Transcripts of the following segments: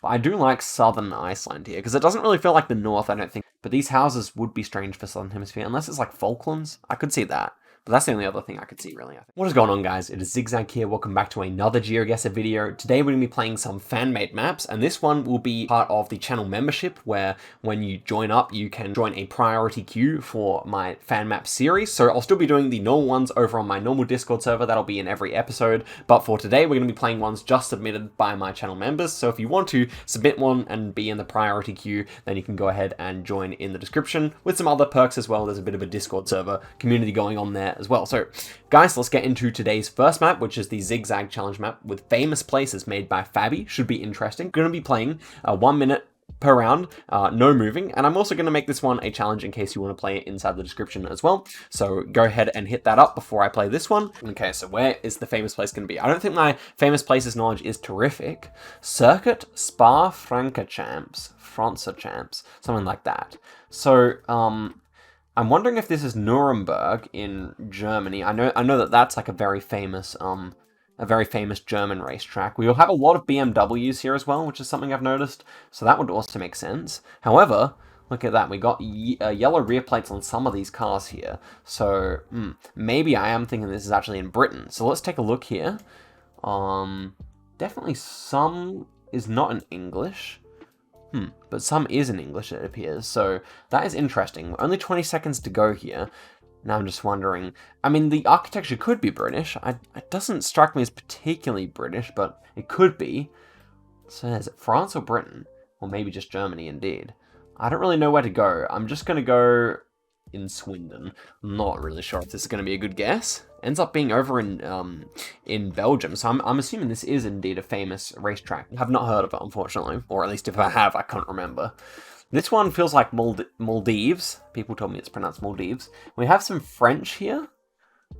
But I do like southern Iceland here, because it doesn't really feel like the north, I don't think. But these houses would be strange for southern hemisphere, unless it's like Falklands. I could see that. But that's the only other thing I could see, really, I think. What is going on, guys? It is Zigzag here. Welcome back to another GeoGuessr video. Today we're going to be playing some fan-made maps, and this one will be part of the channel membership, where when you join up, you can join a priority queue for my fan map series. So I'll still be doing the normal ones over on my normal Discord server. That'll be in every episode. But for today, we're going to be playing ones just submitted by my channel members. So if you want to submit one and be in the priority queue, then you can go ahead and join in the description with some other perks as well. There's a bit of a Discord server community going on there as well. So guys, let's get into today's first map, which is the Zigzag Challenge map with famous places made by Fabi. Should be interesting. Going to be playing 1 minute per round, no moving, and I'm also going to make this one a challenge in case you want to play it inside the description as well. So go ahead and hit that up before I play this one. Okay, so where is the famous place going to be? I don't think my famous places knowledge is terrific. Circuit Spa Francorchamps, something like that. So I'm wondering if this is Nuremberg in Germany. I know that that's like a very famous German racetrack. We will have a lot of BMWs here as well, which is something I've noticed, so that would also make sense. However, look at that, we got yellow rear plates on some of these cars here, so maybe I am thinking this is actually in Britain. So let's take a look here. Definitely some is not in English. But some is in English, it appears, so that is interesting. Only 20 seconds to go here. Now I'm just wondering, I mean, the architecture could be British. It doesn't strike me as particularly British, but it could be. So is it France or Britain? Or maybe just Germany, indeed. I don't really know where to go. I'm just going to go in Swindon. Not really sure if this is going to be a good guess. Ends up being over in Belgium, so I'm assuming this is indeed a famous racetrack. I have not heard of it, unfortunately, or at least if I have, I can't remember. This one feels like Maldives. People told me it's pronounced Maldives. We have some French here,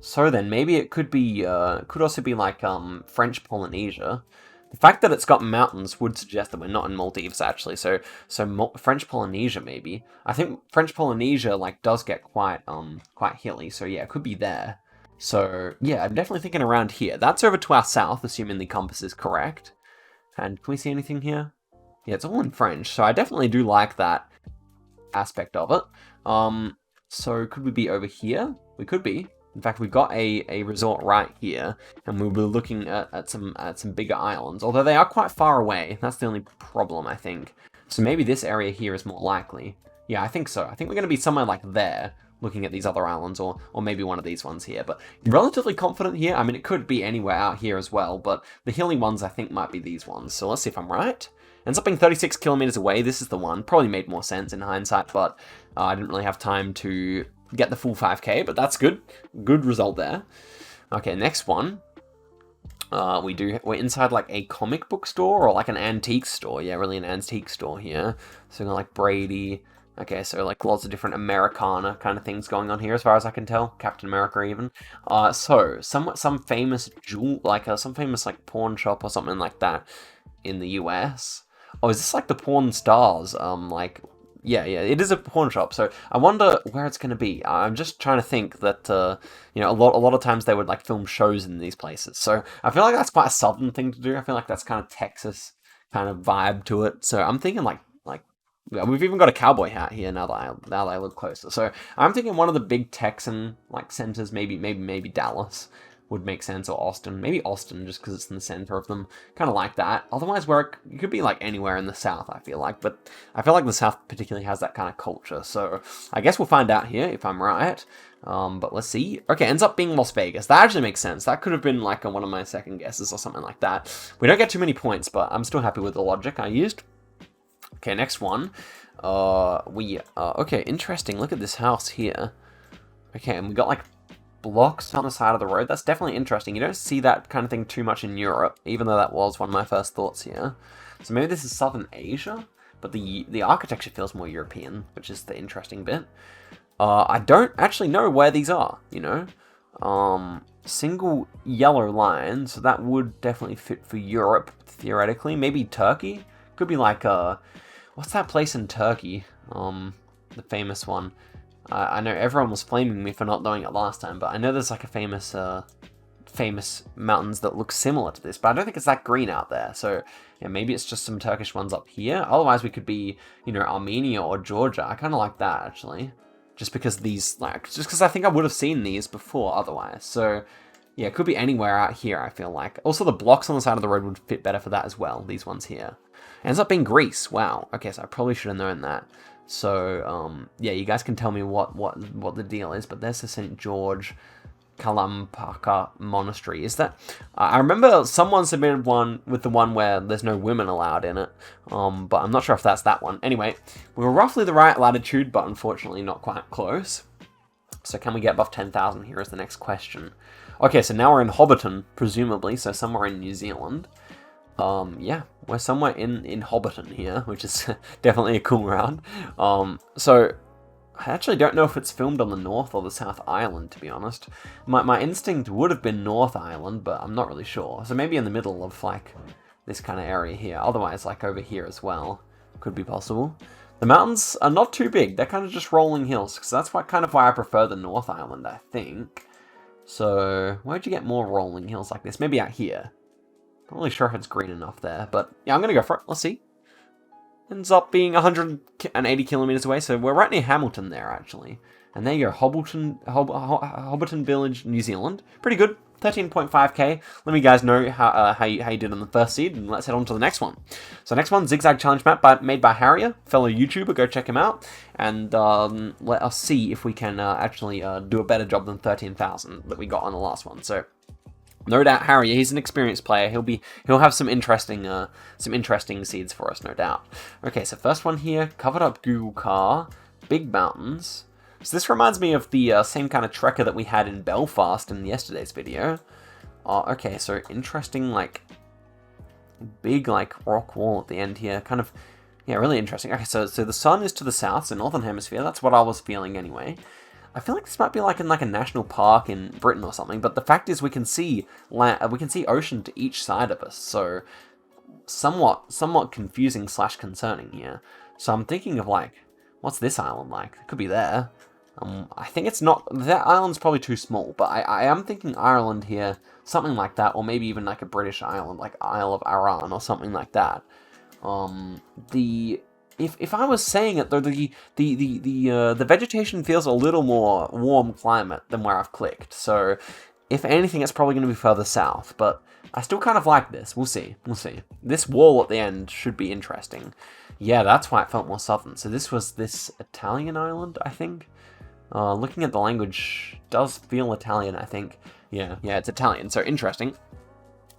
so then maybe it could be could also be like French Polynesia. The fact that it's got mountains would suggest that we're not in Maldives, actually. So French Polynesia, maybe. I think French Polynesia like does get quite hilly. So yeah, it could be there. So yeah, I'm definitely thinking around here. That's over to our south, assuming the compass is correct. And can we see anything here? Yeah, it's all in French. So I definitely do like that aspect of it. So could we be over here? We could be. In fact, we've got a resort right here, and we'll be looking at some bigger islands, although they are quite far away. That's the only problem, I think. So maybe this area here is more likely. Yeah, I think so. I think we're going to be somewhere like there, looking at these other islands, or maybe one of these ones here. But relatively confident here. I mean, it could be anywhere out here as well, but the hilly ones I think might be these ones. So let's see if I'm right. Ends up being 36 kilometers away. This is the one. Probably made more sense in hindsight, but I didn't really have time to get the full 5K, but that's good. Good result there. Okay, next one. We're inside like a comic book store or like an antique store. Yeah, really an antique store here. So like Brady. Okay, so like lots of different Americana kind of things going on here, as far as I can tell. Captain America even. So some famous some famous like pawn shop or something like that in the US. Oh, is this like the Pawn Stars? Yeah, it is a pawn shop. So I wonder where it's going to be. I'm just trying to think that, you know, a lot of times they would like film shows in these places. So I feel like that's quite a southern thing to do. I feel like that's kind of Texas kind of vibe to it. So I'm thinking yeah, we've even got a cowboy hat here now that I look closer. So I'm thinking one of the big Texan like centers, maybe Dallas would make sense, or Austin. Maybe Austin, just because it's in the center of them. Kind of like that. Otherwise, it could be like anywhere in the South, I feel like. But I feel like the South particularly has that kind of culture. So I guess we'll find out here if I'm right. But let's see. Okay, ends up being Las Vegas. That actually makes sense. That could have been like one of my second guesses or something like that. We don't get too many points, but I'm still happy with the logic I used. Okay, next one. Okay, interesting. Look at this house here. Okay, and we got like blocks on the side of the road. That's definitely interesting. You don't see that kind of thing too much in Europe, even though that was one of my first thoughts here. So maybe this is Southern Asia, but the architecture feels more European, which is the interesting bit. I don't actually know where these are, you know. Single yellow line, so that would definitely fit for Europe, theoretically. Maybe Turkey? Could be like, what's that place in Turkey? The famous one. I know everyone was flaming me for not knowing it last time, but I know there's like a famous famous mountains that look similar to this, but I don't think it's that green out there. So yeah, maybe it's just some Turkish ones up here. Otherwise, we could be, you know, Armenia or Georgia. I kind of like that, actually. Just because just because I think I would have seen these before otherwise. So yeah, it could be anywhere out here, I feel like. Also, the blocks on the side of the road would fit better for that as well, these ones here. Ends up being Greece. Wow. Okay, so I probably should have known that. So, yeah, you guys can tell me what the deal is, but there's the St. George Kalampaka Monastery. Is that... I remember someone submitted one with the one where there's no women allowed in it, but I'm not sure if that's that one. Anyway, we were roughly the right latitude, but unfortunately not quite close. So can we get above 10,000 here is the next question. Okay, so now we're in Hobbiton, presumably, so somewhere in New Zealand. Yeah, we're somewhere in Hobbiton here, which is definitely a cool round. So I actually don't know if it's filmed on the North or the South Island, to be honest. My instinct would have been North Island, but I'm not really sure. So maybe in the middle of, like, this kind of area here. Otherwise, like, over here as well. Could be possible. The mountains are not too big. They're kind of just rolling hills. So that's kind of why I prefer the North Island, I think. So, where'd you get more rolling hills like this? Maybe out here. Not really sure if it's green enough there, but yeah, I'm going to go for it. Let's see. Ends up being 180 kilometers away, so we're right near Hamilton there, actually. And there you go, Hobbiton Village, New Zealand. Pretty good, 13.5k. Let me guys know how you did on the first seed, and let's head on to the next one. So next one, Zigzag Challenge map made by Harrier, fellow YouTuber. Go check him out, and let us see if we can actually do a better job than 13,000 that we got on the last one. So no doubt, Harrier, he's an experienced player. He'll have some interesting seeds for us, no doubt. Okay, so first one here, covered up Google car, big mountains. So this reminds me of the same kind of trekker that we had in Belfast in yesterday's video. Okay, so interesting, like, big, like, rock wall at the end here. Kind of, yeah, really interesting. Okay, so the sun is to the south, so northern hemisphere. That's what I was feeling anyway. I feel like this might be like in like a national park in Britain or something, but the fact is we can see ocean to each side of us, so somewhat confusing / concerning here. So I'm thinking of, like, what's this island like? It could be there. I think it's not, that island's probably too small, but I am thinking Ireland here, something like that, or maybe even like a British island, like Isle of Arran or something like that. If I was saying it though, the vegetation feels a little more warm climate than where I've clicked. So if anything, it's probably going to be further south. But I still kind of like this. We'll see. We'll see. This wall at the end should be interesting. Yeah, that's why it felt more southern. So this was this Italian island, I think. Looking at the language, does feel Italian, I think. Yeah, it's Italian. So interesting.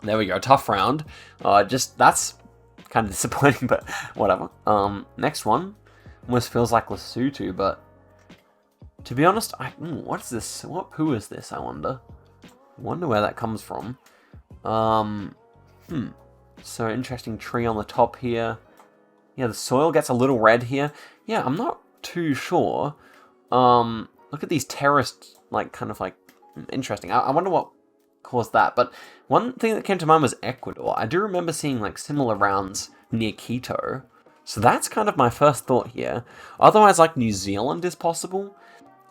There we go. Tough round. That's kind of disappointing, but whatever. Next one almost feels like Lesotho, but to be honest, what is this? What poo is this, I wonder? Wonder where that comes from. So interesting tree on the top here. Yeah, the soil gets a little red here. Yeah, I'm not too sure. Look at these terraced, like, kind of like, interesting. I wonder what caused that, but one thing that came to mind was Ecuador. I do remember seeing, like, similar rounds near Quito, so that's kind of my first thought here. Otherwise, like, New Zealand is possible,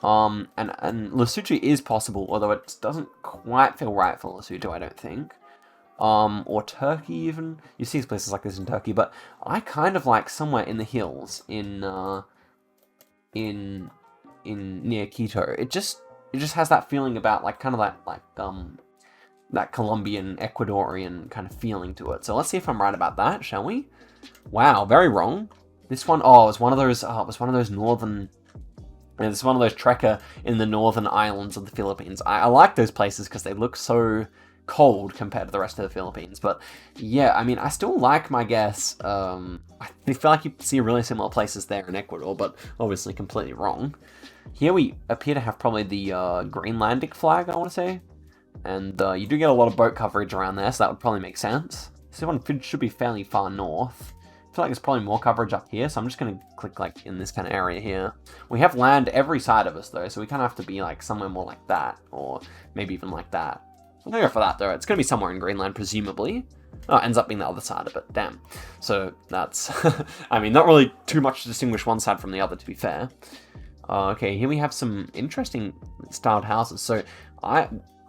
and Lesotho is possible, although it doesn't quite feel right for Lesotho, I don't think. Or Turkey even. You see places like this in Turkey, but I kind of like somewhere in the hills in near Quito. It just has that feeling about, like, kind of that Colombian, Ecuadorian kind of feeling to it. So let's see if I'm right about that, shall we? Wow, very wrong. This one, it was one of those northern. It's one of those trekker in the northern islands of the Philippines. I like those places because they look so cold compared to the rest of the Philippines. But yeah, I mean, I still like my guess. I feel like you see really similar places there in Ecuador, but obviously completely wrong. Here we appear to have probably the Greenlandic flag, I want to say. And you do get a lot of boat coverage around there, so that would probably make sense. This one should be fairly far north. I feel like there's probably more coverage up here, so I'm just going to click, like, in this kind of area here. We have land every side of us, though, so we kind of have to be, like, somewhere more like that, or maybe even like that. I'm going to go for that, though. It's going to be somewhere in Greenland, presumably. Oh, it ends up being the other side of it. Damn. So that's, I mean, not really too much to distinguish one side from the other, to be fair. Okay, here we have some interesting styled houses. So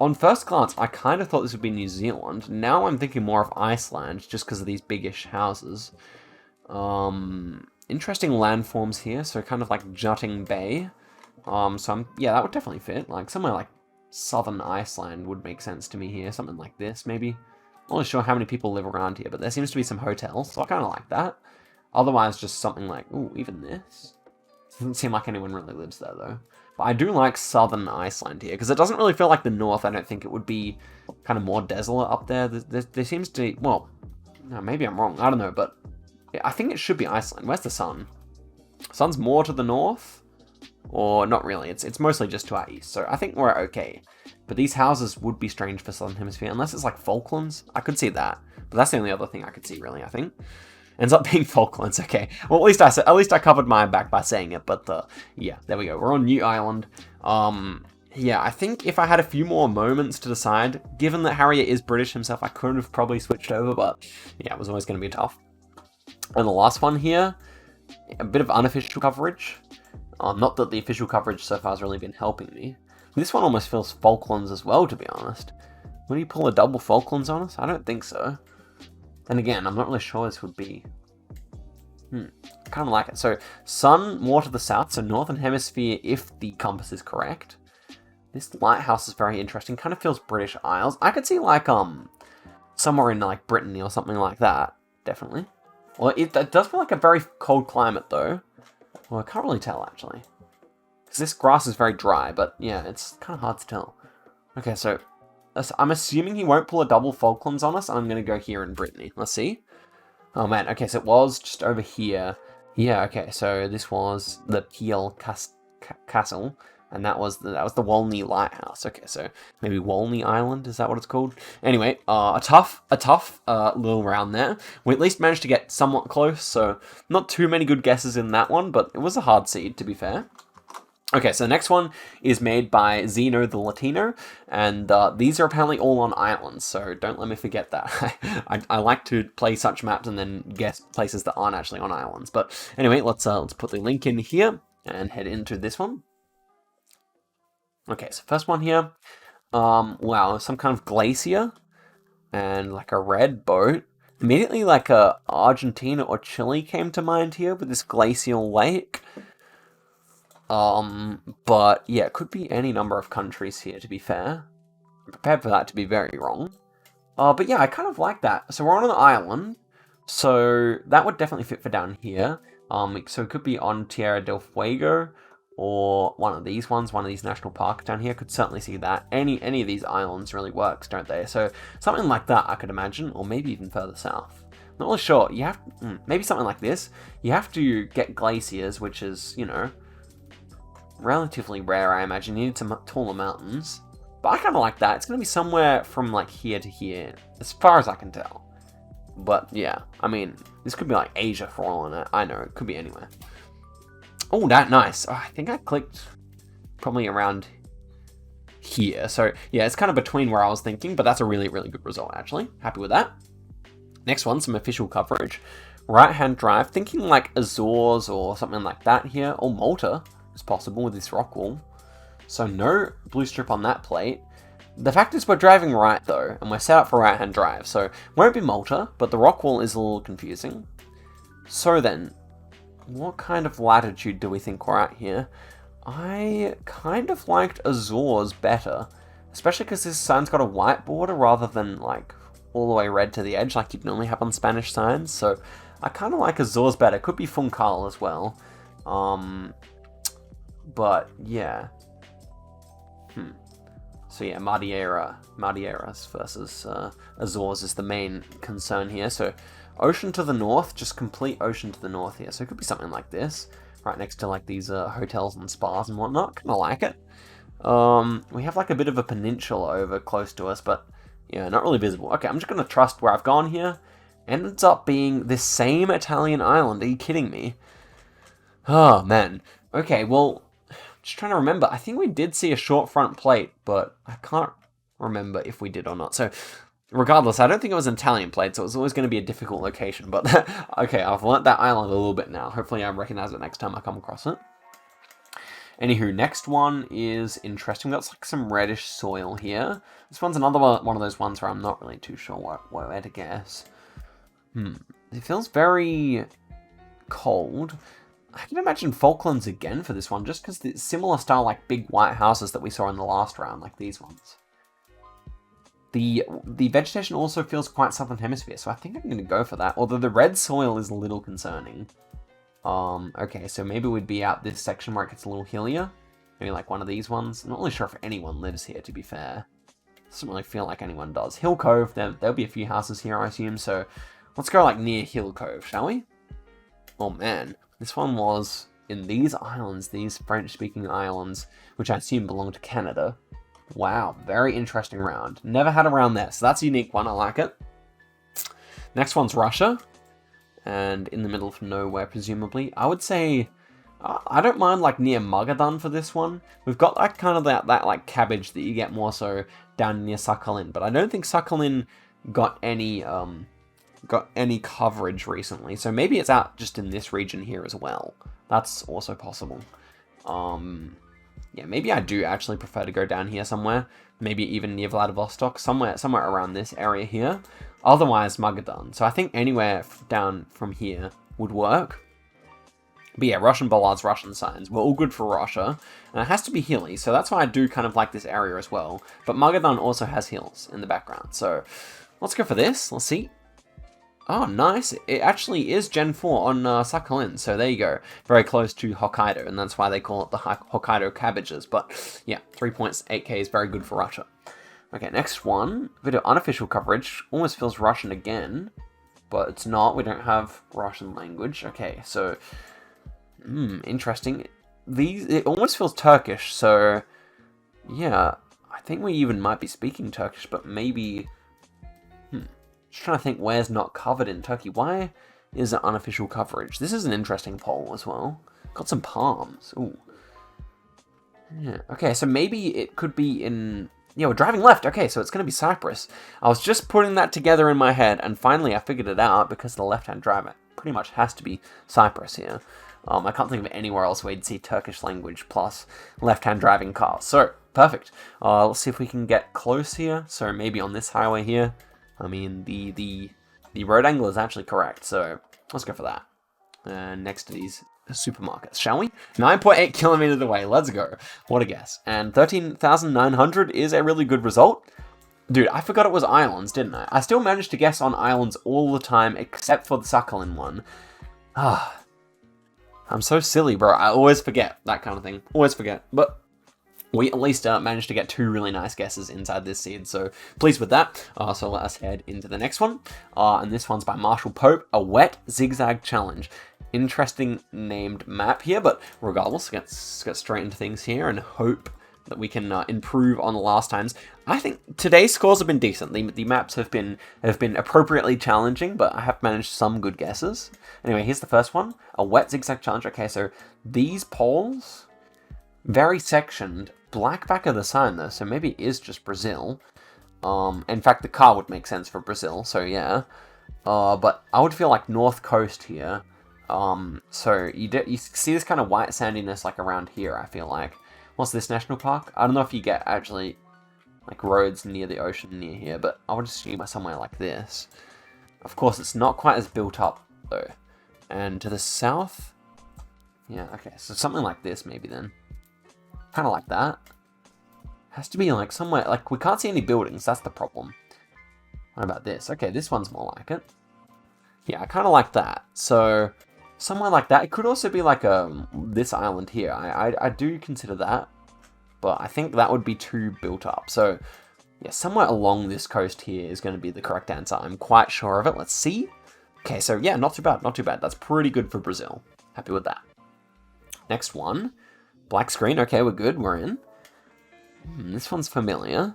on first glance, I kind of thought this would be New Zealand. Now I'm thinking more of Iceland, just because of these biggish houses. Interesting landforms here, so kind of like jutting bay. Yeah, that would definitely fit. Like somewhere like southern Iceland would make sense to me here. Something like this, maybe. Not really sure how many people live around here, but there seems to be some hotels, so I kind of like that. Otherwise, just something like, ooh, even this. Doesn't seem like anyone really lives there, though. But I do like southern Iceland here, because it doesn't really feel like the north. I don't think it would be kind of more desolate up there. There seems to be, well, no, maybe I'm wrong. I don't know, but yeah, I think it should be Iceland. Where's the sun? Sun's more to the north? Or not really. It's mostly just to our east, so I think we're okay. But these houses would be strange for Southern Hemisphere, unless it's like Falklands. I could see that. But that's the only other thing I could see, really, I think. Ends up being Falklands, okay. Well, at least I covered my back by saying it, but yeah, there we go. We're on New Ireland. Yeah, I think if I had a few more moments to decide, given that Harriet is British himself, I could have probably switched over, but yeah, it was always going to be tough. And the last one here, a bit of unofficial coverage. Not that the official coverage so far has really been helping me. This one almost feels Falklands as well, to be honest. Would he pull a double Falklands on us? I don't think so. And again, I'm not really sure this would be. Kind of like it. So, sun more to the south, so northern hemisphere if the compass is correct. This lighthouse is very interesting. Kind of feels British Isles. I could see like somewhere in like Brittany or something like that. Definitely. Well, it does feel like a very cold climate though. Well, I can't really tell actually. Because this grass is very dry, but yeah, it's kind of hard to tell. Okay, so I'm assuming he won't pull a double Falklands on us, and I'm going to go here in Brittany. Let's see. Oh man, okay, so it was just over here. Yeah, okay, so this was the Peel Castle, and that was the Walney Lighthouse. Okay, so maybe Walney Island, is that what it's called? Anyway, a tough little round there. We at least managed to get somewhat close, so not too many good guesses in that one, but it was a hard seed, to be fair. Okay, so the next one is made by Zeno the Latino, and these are apparently all on islands, so don't let me forget that. I like to play such maps and then guess places that aren't actually on islands. But anyway, let's put the link in here and head into this one. Okay, so first one here. Wow, some kind of glacier and like a red boat. Immediately, like Argentina or Chile came to mind here with this glacial lake. But yeah, it could be any number of countries here, to be fair. I'm prepared for that to be very wrong. But yeah, I kind of like that. So we're on an island, so that would definitely fit for down here. So it could be on Tierra del Fuego, or one of these ones, one of these national parks down here. Could certainly see that. Any of these islands really works, don't they? So something like that, I could imagine, or maybe even further south. Not really sure. You have maybe something like this. You have to get glaciers, which is, you know, relatively rare, I imagine. You need some taller mountains. But I kind of like that. It's going to be somewhere from like here to here, as far as I can tell. But yeah, I mean, this could be like Asia for all I know. I know, it could be anywhere. Oh, that nice. Oh, I think I clicked probably around here. So yeah, it's kind of between where I was thinking, but that's a really, really good result actually. Happy with that. Next one, some official coverage. Right-hand drive, thinking like Azores or something like that here, or Malta. It's possible with this rock wall. So no blue strip on that plate. The fact is we're driving right though, and we're set up for right-hand drive, so won't be Malta, but the rock wall is a little confusing. So then, what kind of latitude do we think we're at here? I kind of liked Azores better, especially because this sign's got a white border rather than like all the way red to the edge like you'd normally have on Spanish signs, so I kind of like Azores better. Could be Funchal as well. But yeah. So yeah, Madeiras versus Azores is the main concern here. So ocean to the north, just complete ocean to the north here. So it could be something like this, right next to like these hotels and spas and whatnot. Kind of like it. We have like a bit of a peninsula over close to us, but yeah, not really visible. Okay, I'm just gonna trust where I've gone here. Ends up being this same Italian island. Are you kidding me? Oh man. Okay, well, just trying to remember. I think we did see a short front plate, but I can't remember if we did or not. So regardless, I don't think it was an Italian plate, so it was always going to be a difficult location. But okay, I've learnt that island a little bit now. Hopefully I recognize it next time I come across it. Anywho, next one is interesting. That's like some reddish soil here. This one's another one of those ones where I'm not really too sure where to guess. It feels very cold. I can imagine Falklands again for this one, just because it's similar style, like big white houses that we saw in the last round, like these ones. The vegetation also feels quite Southern Hemisphere, so I think I'm going to go for that. Although the red soil is a little concerning. Okay, so maybe we'd be out this section where it gets a little hillier. Maybe like one of these ones. I'm not really sure if anyone lives here, to be fair. Doesn't really feel like anyone does. Hill Cove, there'll be a few houses here, I assume, so let's go like near Hill Cove, shall we? Oh man, this one was in these islands, these French-speaking islands, which I assume belong to Canada. Wow, very interesting round. Never had a round there, so that's a unique one, I like it. Next one's Russia, and in the middle of nowhere, presumably. I would say, I don't mind like near Magadan for this one. We've got like kind of that like cabbage that you get more so down near Sakhalin, but I don't think Sakhalin got any coverage recently, so maybe it's out just in this region here as well. That's also possible. Yeah, maybe I do actually prefer to go down here somewhere. Maybe even near Vladivostok, somewhere around this area here. Otherwise, Magadan. So I think anywhere down from here would work. But yeah, Russian bollards, Russian signs. We're all good for Russia. And it has to be hilly, so that's why I do kind of like this area as well. But Magadan also has hills in the background. So let's go for this. Let's see. Oh, nice. It actually is Gen 4 on Sakhalin, so there you go. Very close to Hokkaido, and that's why they call it the Hokkaido cabbages. But yeah, 3 points, 8k is very good for Russia. Okay, next one. A bit of unofficial coverage. Almost feels Russian again, but it's not. We don't have Russian language. Okay, so interesting. It almost feels Turkish, so yeah, I think we even might be speaking Turkish, but maybe... Just trying to think where's not covered in Turkey. Why is it unofficial coverage? This is an interesting poll as well. Got some palms. Ooh. Yeah. Okay, so maybe it could be in... Yeah, we're driving left. Okay, so it's going to be Cyprus. I was just putting that together in my head, and finally I figured it out because the left-hand drive pretty much has to be Cyprus here. I can't think of anywhere else where you'd see Turkish language plus left-hand driving cars. So, perfect. Let's see if we can get close here. So maybe on this highway here. I mean, the road angle is actually correct, so let's go for that. Next to these supermarkets, shall we? 9.8 kilometers away, let's go. What a guess. And 13,900 is a really good result. Dude, I forgot it was islands, didn't I? I still managed to guess on islands all the time, except for the Sakhalin one. I'm so silly, bro. I always forget that kind of thing. Always forget. But we at least managed to get 2 really nice guesses inside this seed, so pleased with that. So let us head into the next one. And this one's by Marshall Pope, A Wet Zigzag Challenge. Interesting named map here, but regardless, let's get straight into things here and hope that we can improve on the last times. I think today's scores have been decent. The maps have been appropriately challenging, but I have managed some good guesses. Anyway, here's the first one. A Wet Zigzag Challenge. Okay, so these poles, very sectioned. Black back of the sign though, so maybe it is just Brazil. In fact, the car would make sense for Brazil, so yeah. But I would feel like North Coast here. So you see this kind of white sandiness like around here, I feel like. What's this national park? I don't know if you get actually like roads near the ocean near here, but I would assume somewhere like this. Of course, it's not quite as built up though. And to the south, yeah, okay, so something like this maybe then. Kind of like that. Has to be like somewhere, like we can't see any buildings, that's the problem. What about this? Okay, this one's more like it. Yeah, I kind of like that. So, somewhere like that. It could also be like this island here. I do consider that. But I think that would be too built up. So, yeah, somewhere along this coast here is going to be the correct answer. I'm quite sure of it. Let's see. Okay, so yeah, not too bad, not too bad. That's pretty good for Brazil. Happy with that. Next one. Black screen, okay, we're good, we're in. This one's familiar.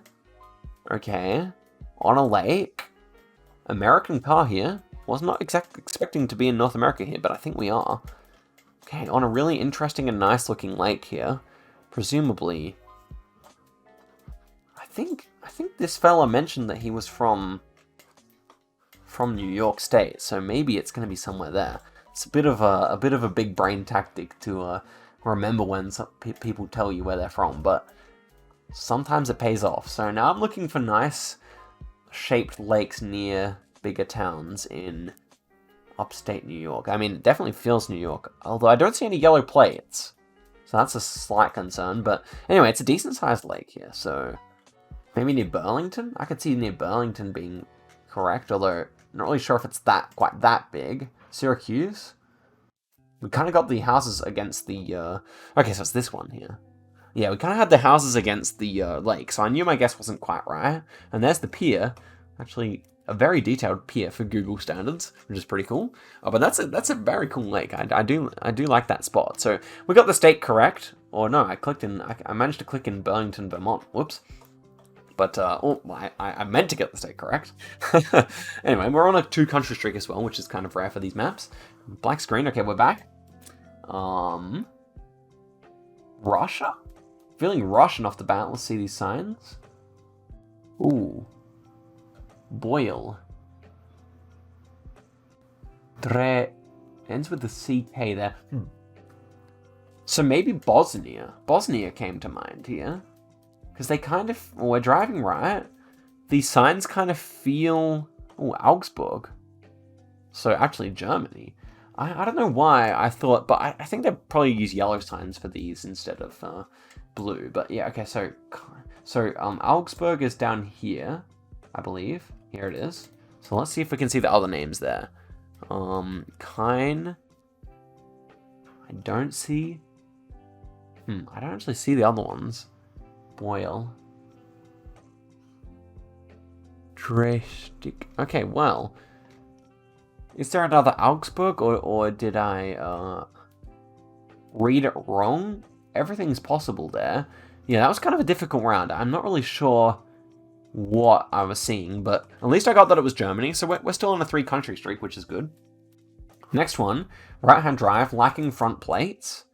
Okay. On a lake. American car here. Was not exactly expecting to be in North America here, but I think we are. Okay, on a really interesting and nice looking lake here. Presumably. I think this fella mentioned that he was from New York State, so maybe it's gonna be somewhere there. It's a bit of a big brain tactic to remember when some people tell you where they're from, but sometimes it pays off. So now I'm looking for nice shaped lakes near bigger towns in upstate New York. I mean, it definitely feels New York, although I don't see any yellow plates. So that's a slight concern, but anyway, it's a decent-sized lake here, so maybe near Burlington? I could see near Burlington being correct, although I'm not really sure if it's quite that big. Syracuse? We kind of got the houses against the, okay, so it's this one here. Yeah, we kind of had the houses against the lake, so I knew my guess wasn't quite right. And there's the pier, actually a very detailed pier for Google standards, which is pretty cool. Oh, but that's a very cool lake. I do like that spot. So we got the state correct, or no, I managed to click in Burlington, Vermont. Whoops. But I meant to get the state correct. Anyway, we're on a 2-country streak as well, which is kind of rare for these maps. Black screen. Okay, we're back. Russia. Feeling Russian off the bat. Let's see these signs. Ooh. Boil. Dre. Ends with the CK there. So maybe Bosnia. Bosnia came to mind here. Because they kind of... Well, we're driving right. These signs kind of feel... Oh, Augsburg. So actually Germany. I don't know why I thought... But I think they'd probably use yellow signs for these instead of blue. But yeah, okay, so Augsburg is down here, I believe. Here it is. So let's see if we can see the other names there. Kine. I don't see... I don't actually see the other ones. Boyle. Drestic. Okay, well. Is there another Augsburg, or did I read it wrong? Everything's possible there. Yeah, that was kind of a difficult round. I'm not really sure what I was seeing, but at least I got that it was Germany, so we're still on a 3-country streak, which is good. Next one, right-hand drive, lacking front plates.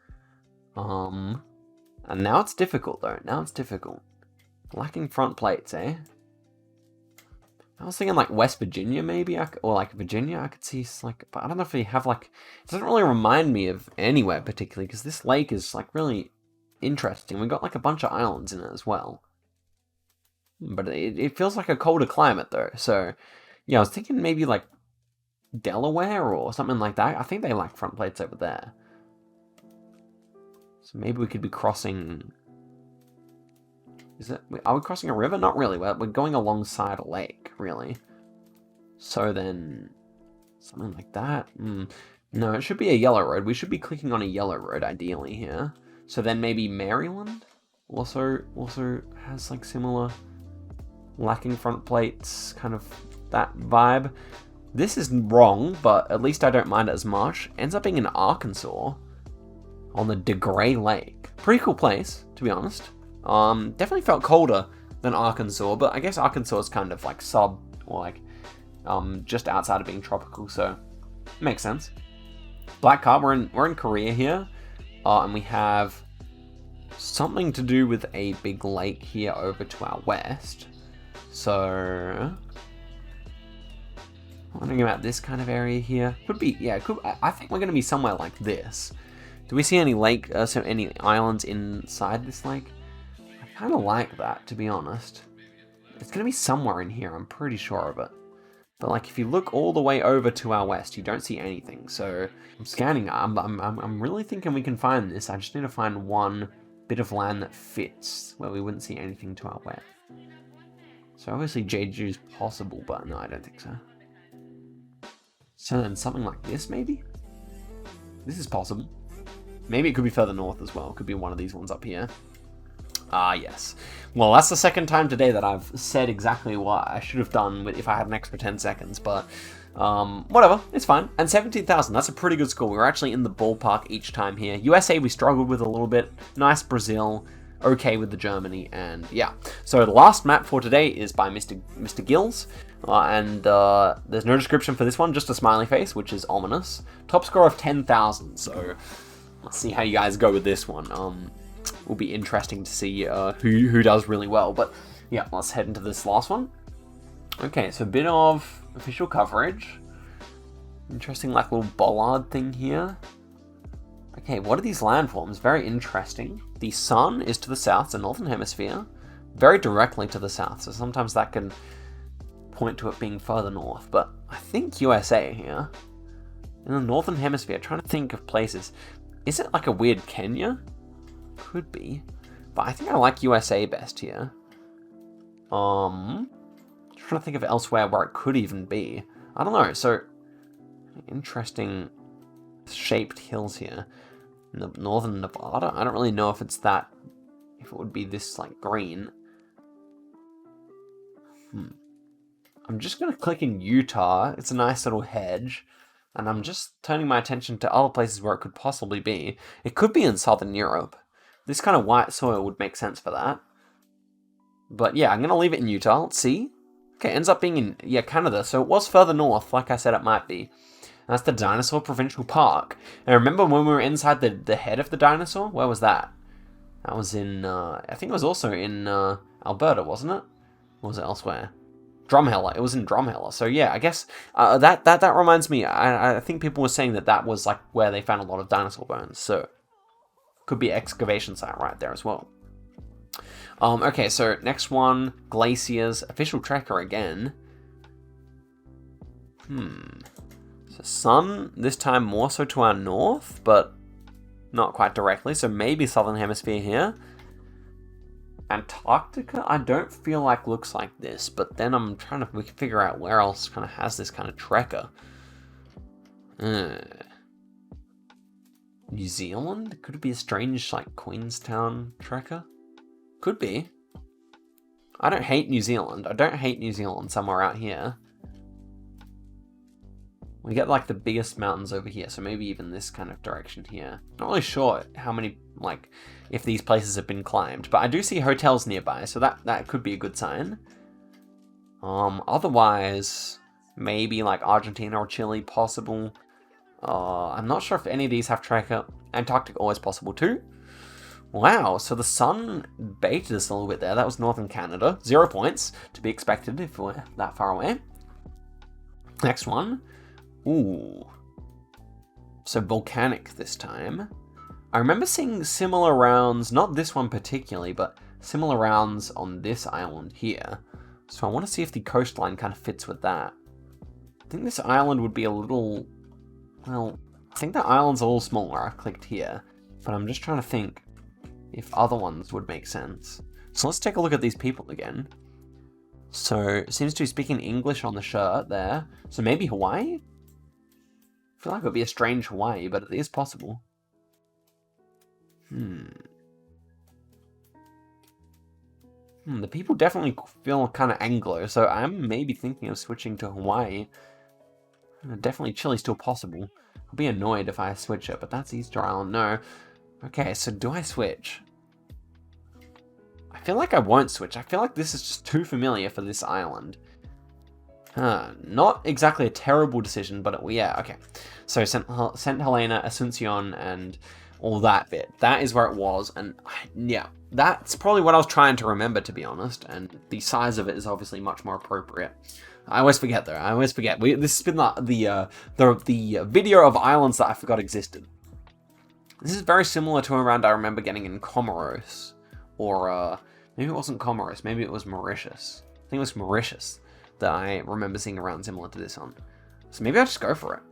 And now it's difficult, though. Now it's difficult. Lacking front plates, eh? I was thinking, like, West Virginia, maybe? Or, like, Virginia, I could see, like... But I don't know if they have, like... It doesn't really remind me of anywhere, particularly, because this lake is, like, really interesting. We've got, like, a bunch of islands in it as well. But it feels like a colder climate, though. So, yeah, I was thinking maybe, like, Delaware or something like that. I think they lack front plates over there. So maybe we could be crossing... Are we crossing a river? Not really. We're going alongside a lake, really. So then... Something like that? No, it should be a yellow road. We should be clicking on a yellow road, ideally, here. So then maybe Maryland? Also has, like, similar... lacking front plates, kind of that vibe. This is wrong, but at least I don't mind it as much. Ends up being in Arkansas. On the DeGray Lake. Pretty cool place, to be honest. Definitely felt colder than Arkansas, but I guess Arkansas is kind of like just outside of being tropical, so makes sense. Black car, we're in Korea here, and we have something to do with a big lake here over to our west. So, wondering about this kind of area here. Could be, yeah, I think we're going to be somewhere like this. Do we see any any islands inside this lake? I kind of like that, to be honest. It's going to be somewhere in here, I'm pretty sure of it. But like, if you look all the way over to our west, you don't see anything. So I'm scanning. I'm really thinking we can find this. I just need to find one bit of land that fits where we wouldn't see anything to our west. So obviously Jeju's possible, but no, I don't think so. So then something like this, maybe? This is possible. Maybe it could be further north as well. It could be one of these ones up here. Ah, yes. Well, that's the second time today that I've said exactly what I should have done if I had an extra 10 seconds, but whatever, it's fine. And 17,000, that's a pretty good score. We were actually in the ballpark each time here. USA we struggled with a little bit. Nice Brazil. Okay with the Germany, and yeah. So the last map for today is by Mr. Gills, and there's no description for this one, just a smiley face, which is ominous. Top score of 10,000, so let's see how you guys go with this one. Will be interesting to see who does really well, but yeah, let's head into this last one. Okay, so a bit of official coverage. Interesting, like, little bollard thing here. Okay, what are these landforms? Very interesting. The sun is to the south, so northern hemisphere. Very directly to the south, so sometimes that can point to it being further north, but I think USA here. In the northern hemisphere, trying to think of places. Is it like a weird Kenya? Could be. But I think I like USA best here. Trying to think of elsewhere where it could even be. I don't know, so interesting shaped hills here. In the northern Nevada? I don't really know if it's that, if it would be this like green. I'm just going to click in Utah. It's a nice little hedge. And I'm just turning my attention to other places where it could possibly be. It could be in southern Europe. This kind of white soil would make sense for that. But yeah, I'm going to leave it in Utah. Let's see. Okay, ends up being in, yeah, Canada. So it was further north, like I said it might be. And that's the Dinosaur Provincial Park. And remember when we were inside the head of the dinosaur? Where was that? That was in, I think it was also in Alberta, wasn't it? Or was it elsewhere? Drumheller. It was in Drumheller. So yeah, I guess that reminds me. I think people were saying that was like where they found a lot of dinosaur bones. So could be excavation site right there as well. Okay, so next one, glaciers, official tracker again. So sun this time more so to our north, but not quite directly. So maybe southern hemisphere here. Antarctica, I don't feel like looks like this, but then I'm trying to figure out where else kind of has this kind of trekker. New Zealand? Could it be a strange, like, Queenstown trekker? Could be. I don't hate New Zealand. I don't hate New Zealand somewhere out here. We get, like, the biggest mountains over here, so maybe even this kind of direction here. Not really sure how many, like, if these places have been climbed, but I do see hotels nearby, so that could be a good sign. Otherwise, maybe, like, Argentina or Chile, possible. I'm not sure if any of these have tracker. Antarctic, always possible, too. Wow, so the sun baited us a little bit there. That was northern Canada. 0 points, to be expected if we're that far away. Next one. Ooh. So volcanic this time. I remember seeing similar rounds, not this one particularly, but similar rounds on this island here. So I want to see if the coastline kind of fits with that. I think this island would be a little, well, I think the island's a little smaller. I clicked here, but I'm just trying to think if other ones would make sense. So let's take a look at these people again. So it seems to be speaking English on the shirt there. So maybe Hawaii? I feel like it would be a strange Hawaii, but it is possible. The people definitely feel kind of Anglo, so I'm maybe thinking of switching to Hawaii. Definitely Chile's still possible. I'll be annoyed if I switch it, but that's Easter Island. No. Okay, so do I switch? I feel like I won't switch. I feel like this is just too familiar for this island. Not exactly a terrible decision, but yeah, okay. So St. Helena, Asuncion, and all that bit. That is where it was, and yeah, that's probably what I was trying to remember, to be honest, and the size of it is obviously much more appropriate. I always forget, though. I always forget. This has been the video of islands that I forgot existed. This is very similar to a round I remember getting in Comoros, or maybe it wasn't Comoros, maybe it was Mauritius. I think it was Mauritius that I remember seeing around similar to this one. So maybe I'll just go for it.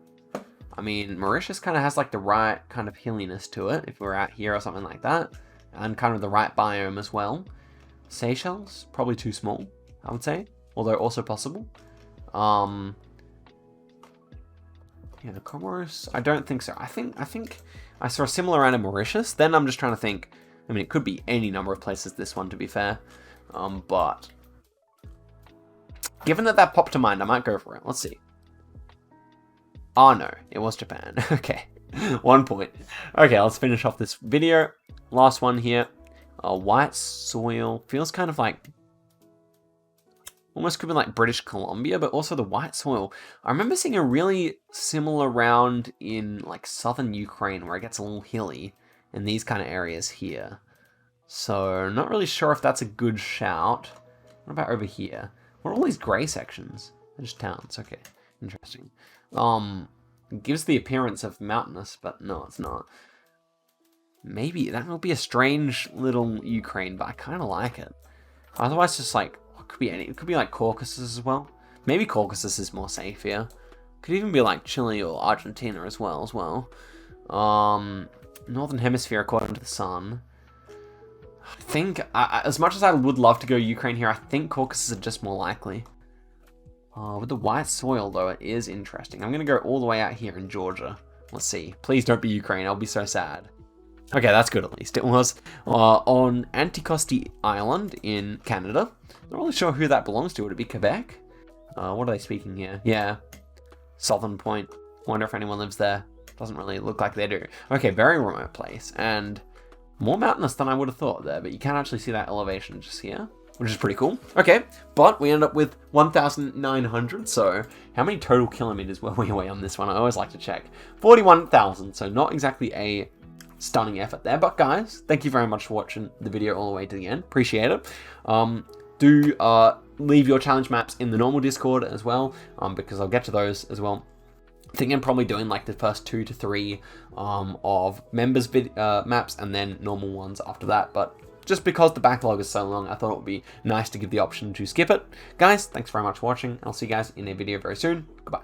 I mean, Mauritius kind of has like the right kind of hilliness to it, if we're out here or something like that, and kind of the right biome as well. Seychelles, probably too small, I would say, although also possible. Yeah, the Comoros, I don't think so. I think I saw a similar round in Mauritius. Then I'm just trying to think. I mean, it could be any number of places, this one, to be fair. But given that popped to mind, I might go for it. Let's see. Oh no, it was Japan. Okay, 1 point. Okay, let's finish off this video. Last one here. White soil. Feels kind of like, almost could be like British Columbia, but also the white soil. I remember seeing a really similar round in like southern Ukraine where it gets a little hilly in these kind of areas here. So not really sure if that's a good shout. What about over here? What are all these grey sections? They're just towns. Okay, interesting. It gives the appearance of mountainous, but no, it's not. Maybe that will be a strange little Ukraine, but I kind of like it. Otherwise, just like, it could be any. It could be like Caucasus as well. Maybe Caucasus is more safe here. Could even be like Chile or Argentina as well. Northern Hemisphere according to the sun. I think, as much as I would love to go Ukraine here, I think Caucasus is just more likely. With the white soil, though, it is interesting. I'm going to go all the way out here in Georgia. Let's see. Please don't be Ukraine. I'll be so sad. Okay, that's good at least. It was on Anticosti Island in Canada. Not really sure who that belongs to. Would it be Quebec? What are they speaking here? Yeah. Southern Point. Wonder if anyone lives there. Doesn't really look like they do. Okay, very remote place. And more mountainous than I would have thought there. But you can actually see that elevation just here, which is pretty cool. Okay, but we end up with 1,900. So how many total kilometers were we away on this one? I always like to check. 41,000. So not exactly a stunning effort there. But guys, thank you very much for watching the video all the way to the end. Appreciate it. Do leave your challenge maps in the normal Discord as well, because I'll get to those as well. I think I'm probably doing like the first 2 to 3 of members maps and then normal ones after that. But just because the backlog is so long, I thought it would be nice to give the option to skip it. Guys, thanks very much for watching. I'll see you guys in a video very soon. Goodbye.